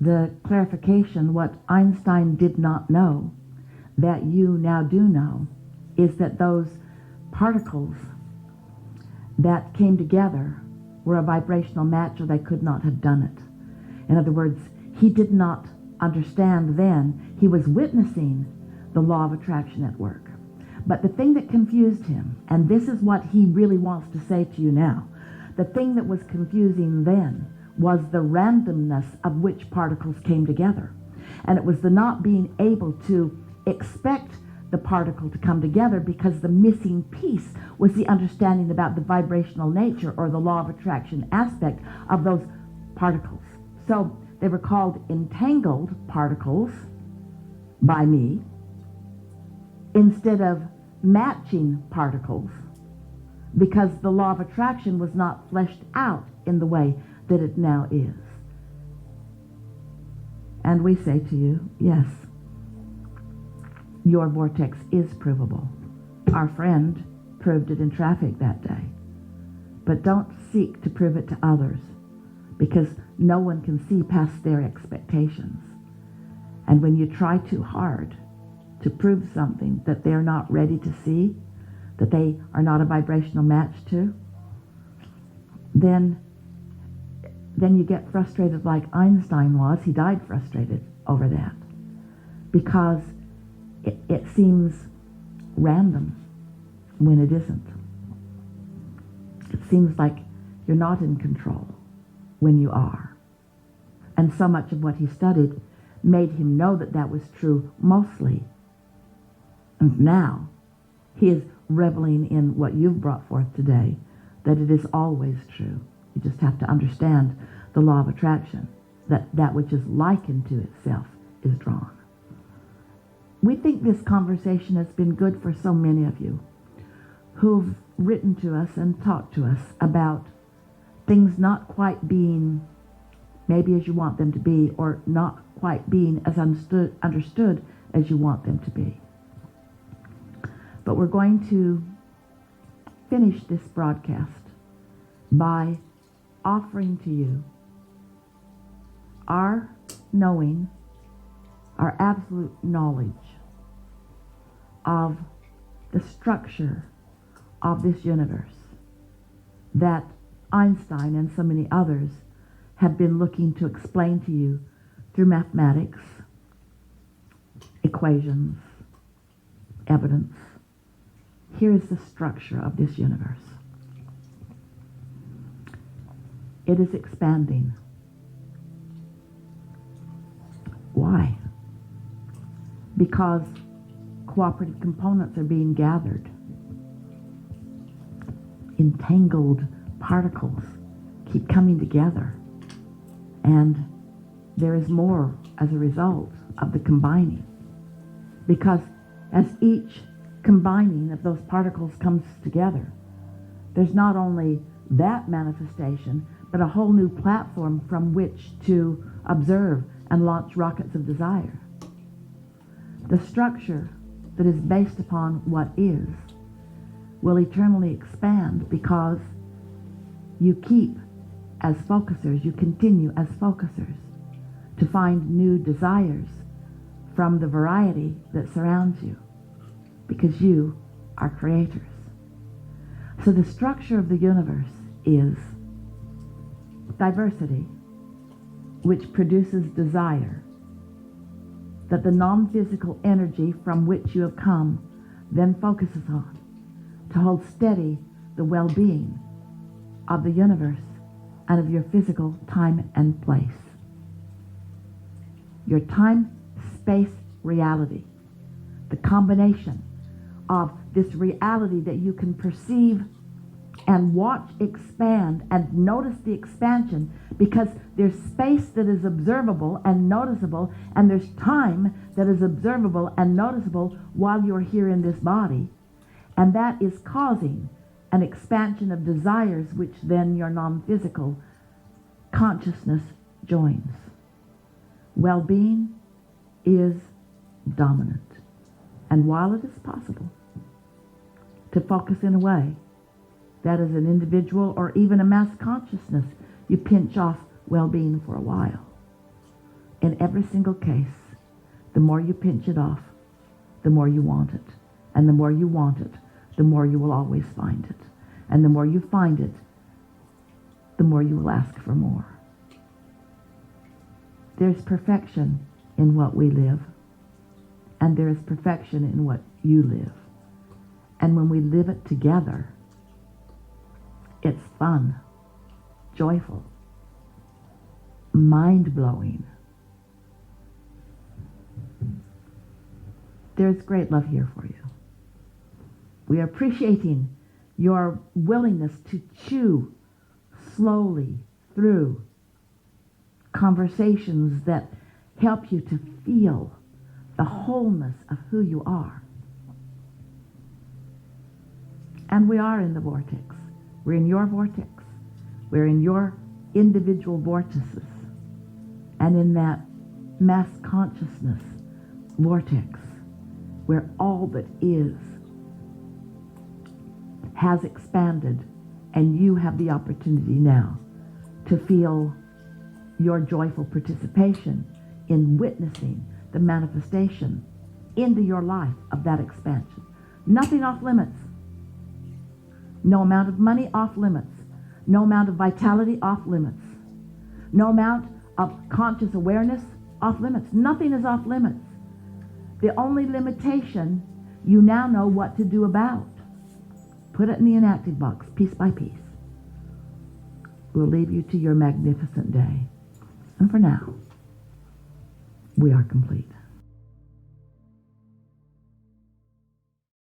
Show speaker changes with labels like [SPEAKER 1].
[SPEAKER 1] The clarification, what Einstein did not know, that you now do know, is that those particles that came together were a vibrational match, or they could not have done it. In other words, he did not understand then. He was witnessing the law of attraction at work. But the thing that confused him, and this is what he really wants to say to you now, the thing that was confusing then was the randomness of which particles came together. And it was the not being able to expect the particle to come together, because the missing piece was the understanding about the vibrational nature, or the law of attraction aspect of those particles. So they were called entangled particles by me instead of matching particles, because the law of attraction was not fleshed out in the way that it now is. And we say to you, yes, your vortex is provable. Our friend proved it in traffic that day. But don't seek to prove it to others, because no one can see past their expectations. And when you try too hard to prove something that they're not ready to see, that they are not a vibrational match to, then you get frustrated like Einstein was. He died frustrated over that, because it seems random when it isn't. It seems like you're not in control when you are. And so much of what he studied made him know that that was true mostly. And now he is reveling in what you've brought forth today, that it is always true. You just have to understand the law of attraction, that that which is likened to itself is drawn. We think this conversation has been good for so many of you who've written to us and talked to us about things not quite being maybe as you want them to be, or not quite being as understood as you want them to be. But we're going to finish this broadcast by offering to you our knowing, our absolute knowledge of the structure of this universe that Einstein and so many others have been looking to explain to you through mathematics, equations, evidence. Here is the structure of this universe. It is expanding. Why? Because cooperative components are being gathered. Entangled particles keep coming together, and there is more as a result of the combining. Because as each combining of those particles comes together, there's not only that manifestation, but a whole new platform from which to observe and launch rockets of desire. The structure that is based upon what is will eternally expand, because you keep as focusers, you continue as focusers to find new desires from the variety that surrounds you, because you are creators. So the structure of the universe is diversity, which produces desire, that the non-physical energy from which you have come then focuses on to hold steady the well-being of the universe and of your physical time and place. Your time-space reality, the combination of this reality that you can perceive and watch expand and notice the expansion, because there's space that is observable and noticeable, and there's time that is observable and noticeable while you're here in this body, and that is causing an expansion of desires, which then your non-physical consciousness joins. Well-being is dominant, and while it is possible to focus in a way that as an individual or even a mass consciousness, you pinch off well-being for a while, In every single case, the more you pinch it off, the more you want it. And the more you want it, the more you will always find it. And the more you find it, the more you will ask for more. There's perfection in what we live, and there is perfection in what you live. And when we live it together, it's fun, joyful, mind-blowing. There's great love here for you. We are appreciating your willingness to chew slowly through conversations that help you to feel the wholeness of who you are. And we are in the vortex. We're in your vortex. We're in your individual vortices. And in that mass consciousness vortex, where all that is has expanded, and you have the opportunity now to feel your joyful participation in witnessing the manifestation into your life of that expansion. Nothing off limits. No amount of money off limits. No amount of vitality off limits. No amount of conscious awareness off limits. Nothing is off limits. The only limitation you now know what to do about. Put it in the inactive box, piece by piece. We'll leave you to your magnificent day. And for now, we are complete.